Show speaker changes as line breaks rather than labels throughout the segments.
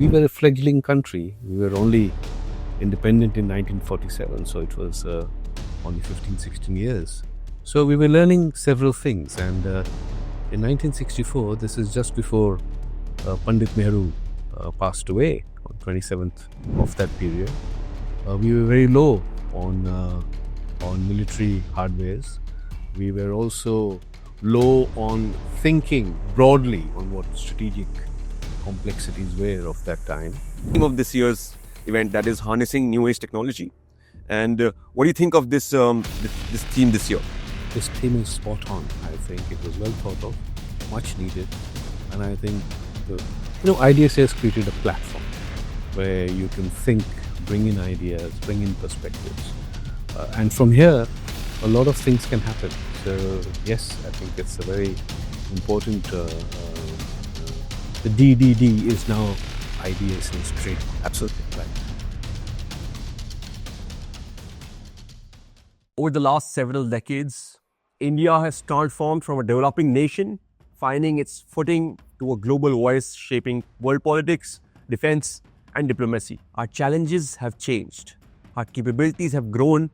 We were a fledgling country. We were only independent in 1947, so it was only 15, 16 years. So we were learning several things, and in 1964, this is just before Pandit Nehru passed away on 27th of that period. We were very low on military hardwares. We were also low on thinking broadly on what strategic complexities were of that time.
Theme of this year's event, that is harnessing new age technology. And what do you think of this this theme this year?
This theme is spot on. I think it was well thought of, much needed, and I think IDSA has created a platform where you can think, bring in ideas, bring in perspectives, and from here a lot of things can happen. So yes, I think it's a very important. The DDD is now IDSA's trademark.
Absolutely
right.
Over the last several decades, India has transformed from a developing nation, finding its footing, to a global voice shaping world politics, defense, and diplomacy. Our challenges have changed, our capabilities have grown,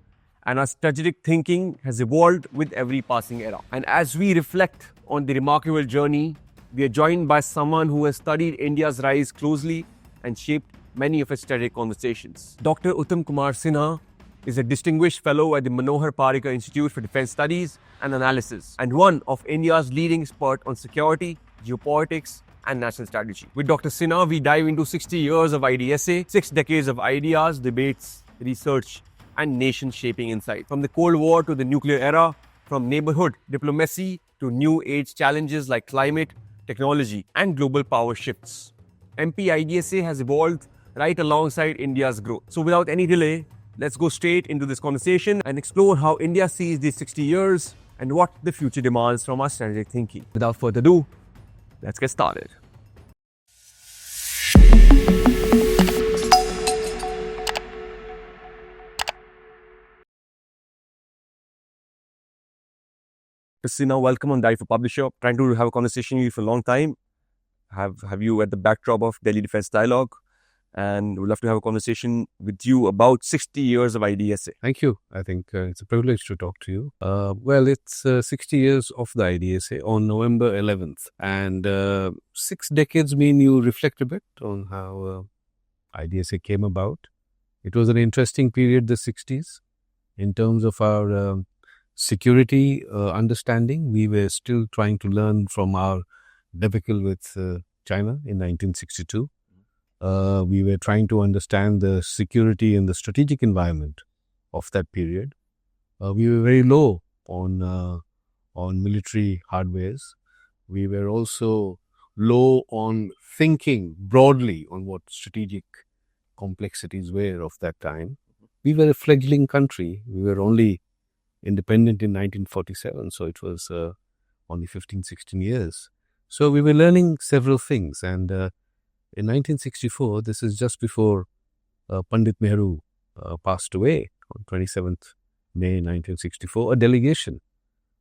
and our strategic thinking has evolved with every passing era. And as we reflect on the remarkable journey, we are joined by someone who has studied India's rise closely and shaped many of its strategic conversations. Dr. Uttam Kumar Sinha is a distinguished fellow at the Manohar Parrikar Institute for Defence Studies and Analysis, and one of India's leading experts on security, geopolitics, and national strategy. With Dr. Sinha, we dive into 60 years of IDSA, 6 decades of ideas, debates, research, and nation-shaping insight. From the Cold War to the nuclear era, from neighborhood diplomacy to new age challenges like climate, technology, and global power shifts. MP IDSA has evolved right alongside India's growth. So without any delay, let's go straight into this conversation and explore how India sees these 60 years and what the future demands from our strategic thinking. Without further ado, let's get started. Sinha, welcome on Dive for Publisher. Trying to have a conversation with you for a long time. Have you at the backdrop of Delhi Defence Dialogue, and we'd love to have a conversation with you about 60 years of IDSA.
Thank you. I think it's a privilege to talk to you. Well, it's 60 years of the IDSA on November 11th, and 6 decades mean you reflect a bit on how IDSA came about. It was an interesting period, the 60s, in terms of our security understanding. We were still trying to learn from our debacle with China in 1962. We were trying to understand the security and the strategic environment of that period. We were very low on military hardwares. We were also low on thinking broadly on what strategic complexities were of that time. We were a fledgling country. We were only independent in 1947, so it was only 15, 16 years. So we were learning several things, and in 1964, this is just before Pandit Nehru passed away on 27th May 1964, a delegation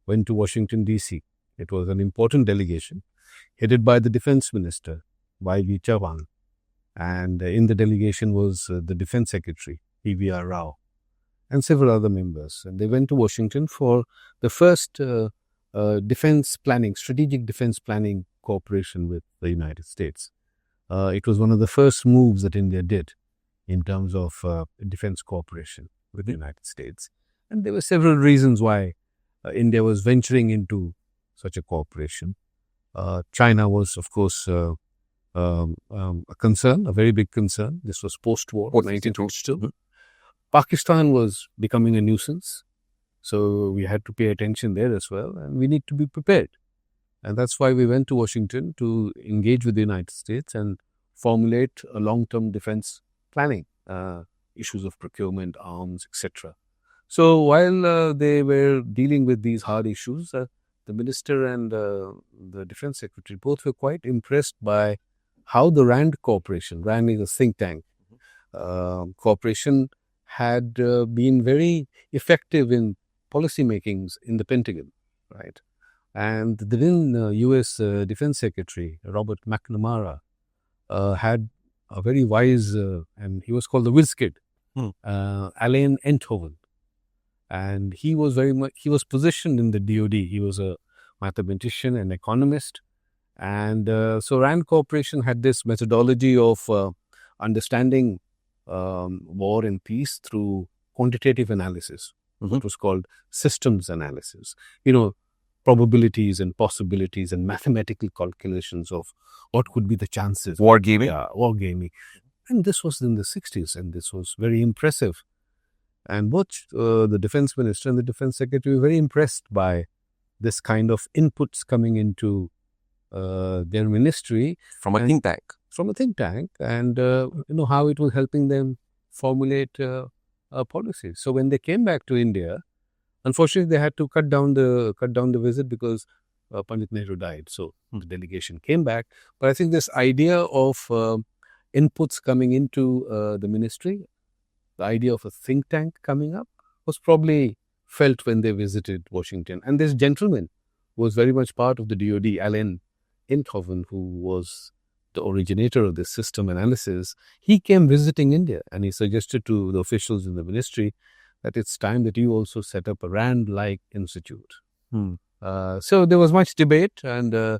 went to Washington, D.C. It was an important delegation headed by the Defense Minister, Y.V. Chauhan, and in the delegation was the Defense Secretary, P.V.R. Rao, and several other members. And they went to Washington for the first defense planning, strategic defense planning cooperation with the United States. It was one of the first moves that India did in terms of defense cooperation with the United States. And there were several reasons why India was venturing into such a cooperation. China was, of course, a concern, a very big concern. This was post-war, 1922. Mm-hmm. Pakistan was becoming a nuisance, so we had to pay attention there as well, and we need to be prepared. And that's why we went to Washington to engage with the United States and formulate a long-term defense planning, issues of procurement, arms, etc. So while they were dealing with these hard issues, the minister and the defense secretary both were quite impressed by how the RAND Corporation, RAND is a think tank, corporation had been very effective in policy makings in the Pentagon, right? And the then U.S. Defense Secretary, Robert McNamara, had a very wise, and he was called the whiz kid, Alain Enthoven. And he was positioned in the DOD. He was a mathematician and economist. And so Rand Corporation had this methodology of understanding war and peace through quantitative analysis. It was called systems analysis. Probabilities and possibilities and mathematical calculations of what could be the chances.
Wargaming?
Yeah, wargaming. And this was in the 60s, and this was very impressive. And both the defense minister and the defense secretary were very impressed by this kind of inputs coming into their ministry.
From a think tank.
From a think tank, and how it was helping them formulate policies. So when they came back to India, unfortunately, they had to cut down the visit because Pandit Nehru died. So the delegation came back. But I think this idea of inputs coming into the ministry, the idea of a think tank coming up, was probably felt when they visited Washington. And this gentleman was very much part of the DOD, Alain Enthoven, who was the originator of this system analysis. He came visiting India, and he suggested to the officials in the ministry that it's time that you also set up a Rand-like institute. So there was much debate, and in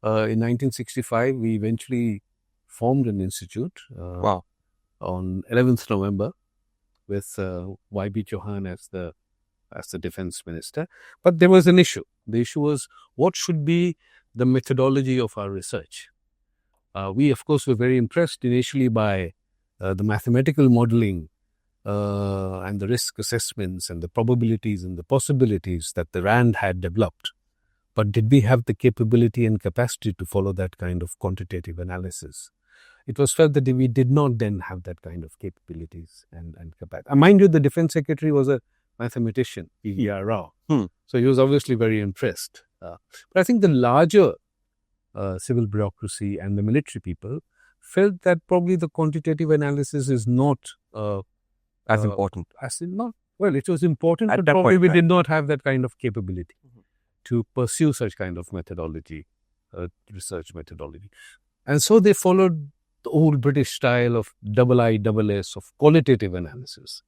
1965, we eventually formed an institute on 11th November with Y.B. Chauhan as the defense minister. But there was an issue. The issue was, what should be the methodology of our research? We, of course, were very impressed initially by the mathematical modeling and the risk assessments and the probabilities and the possibilities that the Rand had developed. But did we have the capability and capacity to follow that kind of quantitative analysis? It was felt that we did not then have that kind of capabilities and capacity. Mind you, the defense secretary was a mathematician, E.R. Rao. So he was obviously very impressed. But I think the larger civil bureaucracy and the military people felt that probably the quantitative analysis is not
as important.
It was important, but probably we did not have that kind of capability to pursue such kind of methodology, research methodology. And so they followed the old British style of IISS, of qualitative analysis,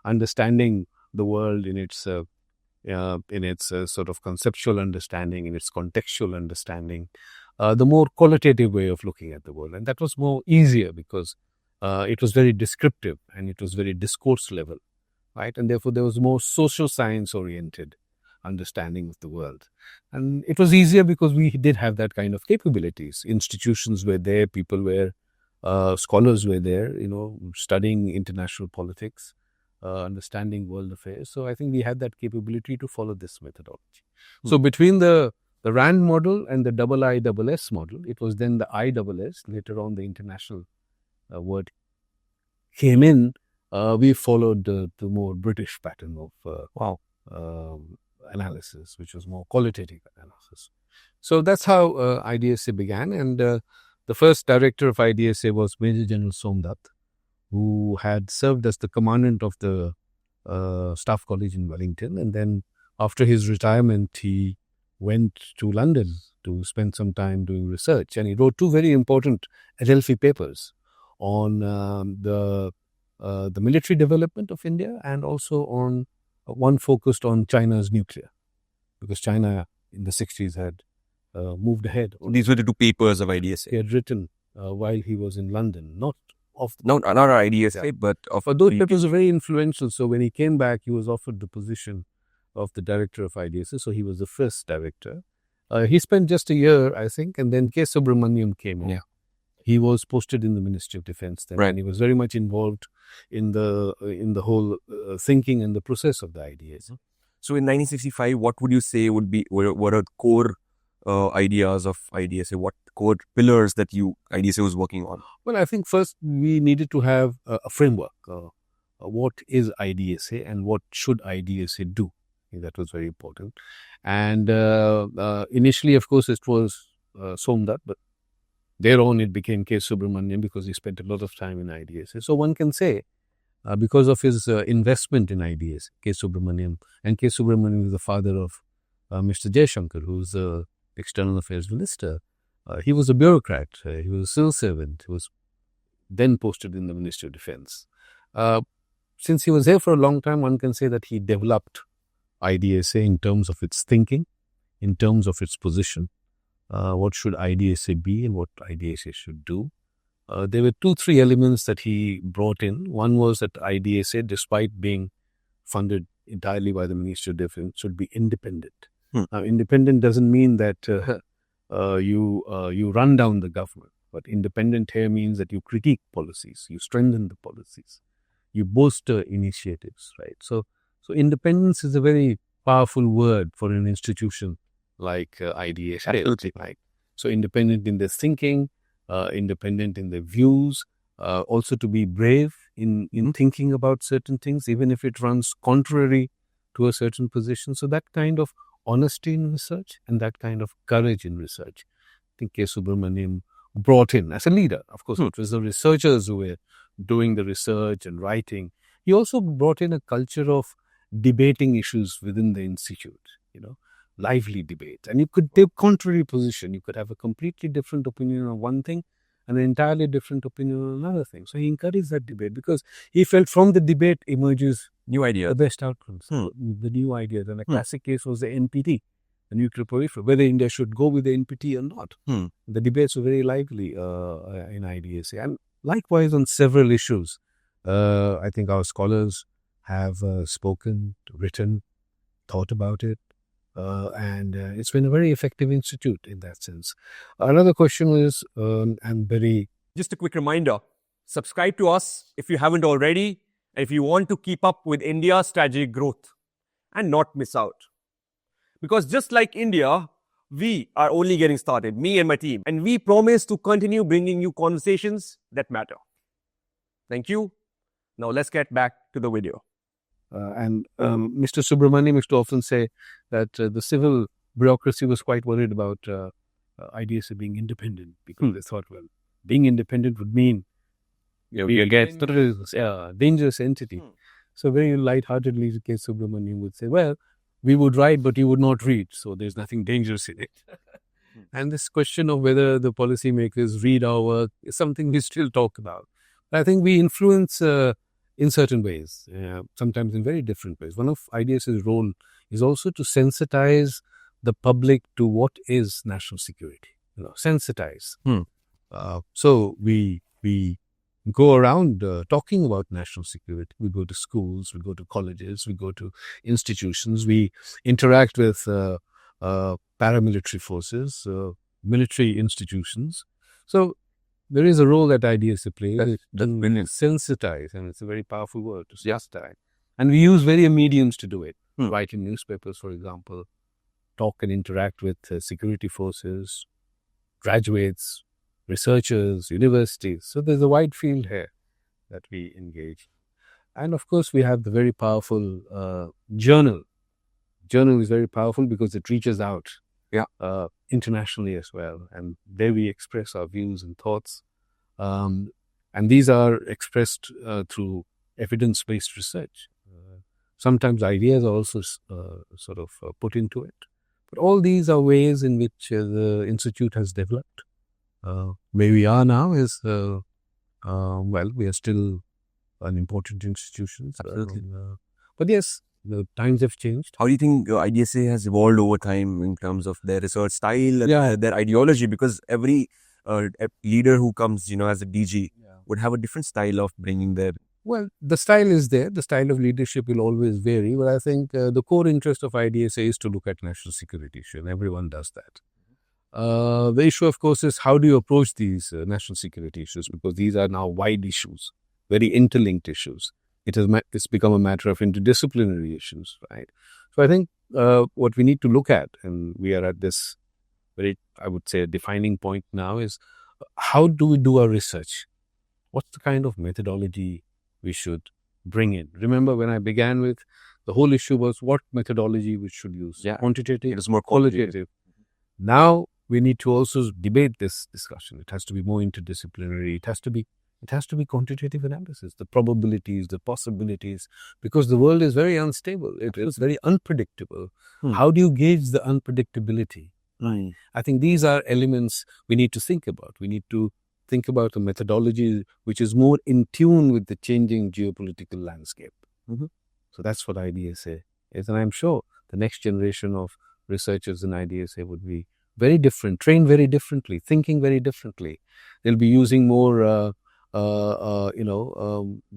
understanding the world in its sort of conceptual understanding, in its contextual understanding, the more qualitative way of looking at the world. And that was more easier because it was very descriptive and it was very discourse level, right? And therefore there was more social science oriented understanding of the world. And it was easier because we did have that kind of capabilities. Institutions were there, people were, scholars were there, studying international politics, understanding world affairs. So I think we had that capability to follow this methodology. So between the RAND model and the IISS model, it was then the ISS, later on the international word came in. We followed the more British pattern of analysis, which was more qualitative analysis. So that's how IDSA began. And the first director of IDSA was Major General Somdat, who had served as the commandant of the Staff College in Wellington. And then after his retirement, he went to London to spend some time doing research. And he wrote two very important Adelphi papers on the military development of India, and also on one focused on China's nuclear, because China in the 60s had moved ahead.
These were the two papers of IDSA.
He had written while he was in London, not
our IDSA, but of
those papers were very influential. So when he came back, he was offered the position of the director of IDSA. So he was the first director. He spent just a year, I think, and then K. Subrahmanyam came in.
Yeah.
He was posted in the Ministry of Defense then,
right.
And he was very much involved in the whole thinking and the process of the IDSA.
So in 1965, what would you say were the core ideas of IDSA? What core pillars that IDSA was working on?
Well, I think first we needed to have a framework. What is IDSA and what should IDSA do? That was very important. And initially, of course, it was Somdat, but thereon it became K. Subrahmanyam because he spent a lot of time in IDSA. So one can say, because of his investment in IDSA, K. Subrahmanyam, and K. Subrahmanyam is the father of Mr. Jaishankar, who's the External Affairs Minister. He was a bureaucrat. He was a civil servant. He was then posted in the Ministry of Defense. Since he was here for a long time, one can say that he developed IDSA in terms of its thinking, in terms of its position. What should IDSA be and what IDSA should do? There were 2-3 elements that he brought in. One was that IDSA, despite being funded entirely by the Ministry of Defense, should be independent. Now, independent doesn't mean that you run down the government, but independent here means that you critique policies, you strengthen the policies, you bolster initiatives, right? So independence is a very powerful word for an institution like IDSA.
Absolutely.
Right? So independent in their thinking, independent in their views, also to be brave in thinking about certain things, even if it runs contrary to a certain position. So that kind of honesty in research and that kind of courage in research, I think K. Subrahmanyam brought in as a leader. Of course, it was the researchers who were doing the research and writing. He also brought in a culture of debating issues within the institute, lively debate. And you could take contrary position. You could have a completely different opinion on one thing and an entirely different opinion on another thing. So he encouraged that debate because he felt from the debate emerges
new idea,
the best outcomes, the new ideas. And a classic case was the NPT, the nuclear proliferation, whether India should go with the NPT or not. The debates were very lively in IDSA. And likewise on several issues. I think our scholars have spoken, written, thought about it. And it's been a very effective institute in that sense. Another question is,
Just a quick reminder, subscribe to us if you haven't already, and if you want to keep up with India's strategic growth and not miss out. Because just like India, we are only getting started, me and my team, and we promise to continue bringing you conversations that matter. Thank you. Now let's get back to the video.
Mr. Subrahmanyam used to often say that the civil bureaucracy was quite worried about IDSA being independent because they thought, well, being independent would mean you get dangerous entity. So very lightheartedly, K. Subrahmanyam would say, well, we would write, but you would not read, so there's nothing dangerous in it. And this question of whether the policymakers read our work is something we still talk about. I think we influence in certain ways, sometimes in very different ways. One of IDSA's role is also to sensitize the public to what is national security. Sensitize. So we go around talking about national security. We go to schools, we go to colleges, we go to institutions. We interact with paramilitary forces, military institutions. So there is a role that IDSA plays to sensitize, and it's a very powerful word, to sensitize. And we use various mediums to do it. Write in newspapers, for example, talk and interact with security forces, graduates, researchers, universities. So there's a wide field here that we engage. And of course, we have the very powerful journal. Journal is very powerful because it reaches out internationally as well. And there we express our views and thoughts. And these are expressed through evidence-based research. Sometimes ideas are also sort of put into it. But all these are ways in which the Institute has developed. Where we are now is, we are still an important institution.
Absolutely.
But yes, the times have changed.
How do you think IDSA has evolved over time in terms of their research style and their ideology? Because every leader who comes, as a DG would have a different style of bringing their...
Well, the style is there. The style of leadership will always vary. But I think the core interest of IDSA is to look at national security issue, and everyone does that. The issue, of course, is how do you approach these national security issues? Because these are now wide issues, very interlinked issues. It's become a matter of interdisciplinary issues, right? So I think what we need to look at, and we are at this very, I would say, a defining point now, is how do we do our research? What's the kind of methodology we should bring in? Remember when I began with, the whole issue was what methodology we should use. Quantitative,
it is more
qualitative. Now we need to also debate this discussion. It has to be more interdisciplinary. It has to be quantitative analysis, the probabilities, the possibilities, because the world is very unstable. It is very unpredictable. How do you gauge the unpredictability? I think these are elements we need to think about. We need to think about a methodology which is more in tune with the changing geopolitical landscape. So that's what IDSA is. And I'm sure the next generation of researchers in IDSA would be very different, trained very differently, thinking very differently. They'll be using more,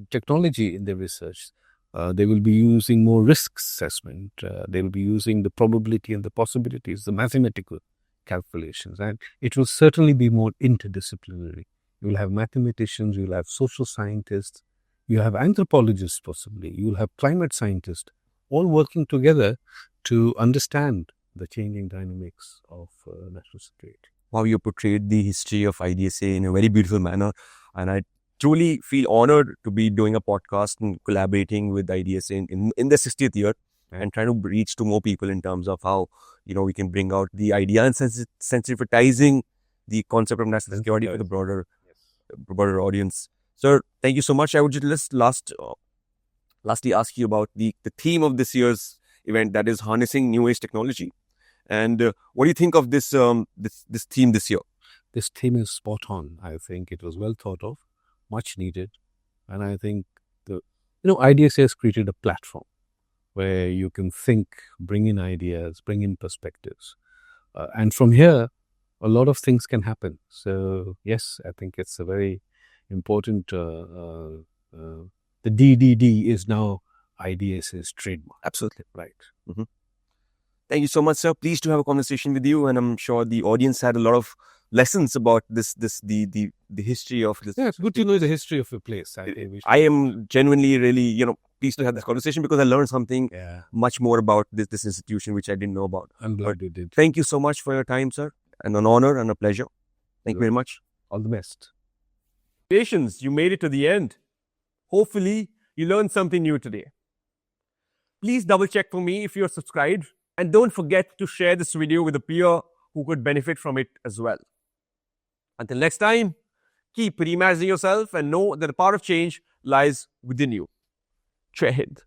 technology in their research. They will be using more risk assessment. They will be using the probability and the possibilities, the mathematical calculations. And it will certainly be more interdisciplinary. You will have mathematicians, you will have social scientists, you have anthropologists possibly, you will have climate scientists, all working together to understand the changing dynamics of national security.
How you portrayed the history of IDSA in a very beautiful manner. And I truly feel honored to be doing a podcast and collaborating with IDSA in the 60th year and trying to reach to more people in terms of how, we can bring out the idea and sensitizing the concept of national security for the broader audience. Sir, thank you so much. I would just lastly ask you about the theme of this year's event, that is harnessing new age technology. And what do you think of this this theme this year?
This theme is spot on. I think it was well thought of, much needed. And I think IDSA has created a platform where you can think, bring in ideas, bring in perspectives. And from here, a lot of things can happen. So yes, I think it's a very important, the DDD is now IDSA's trademark.
Absolutely.
Right.
Thank you so much, sir. Pleased to have a conversation with you, and I'm sure the audience had a lot of lessons about the history of this.
Yeah, it's good to know the history of a place.
I am genuinely really, pleased to have this conversation because I learned something much more about this institution, which I didn't know about.
I'm glad you did.
Thank you so much for your time, sir, and an honor and a pleasure. Thank you very much.
All the best.
Patience, you made it to the end. Hopefully, you learned something new today. Please double check for me if you're subscribed. And don't forget to share this video with a peer who could benefit from it as well. Until next time, keep reimagining yourself and know that the power of change lies within you. Jai Hind.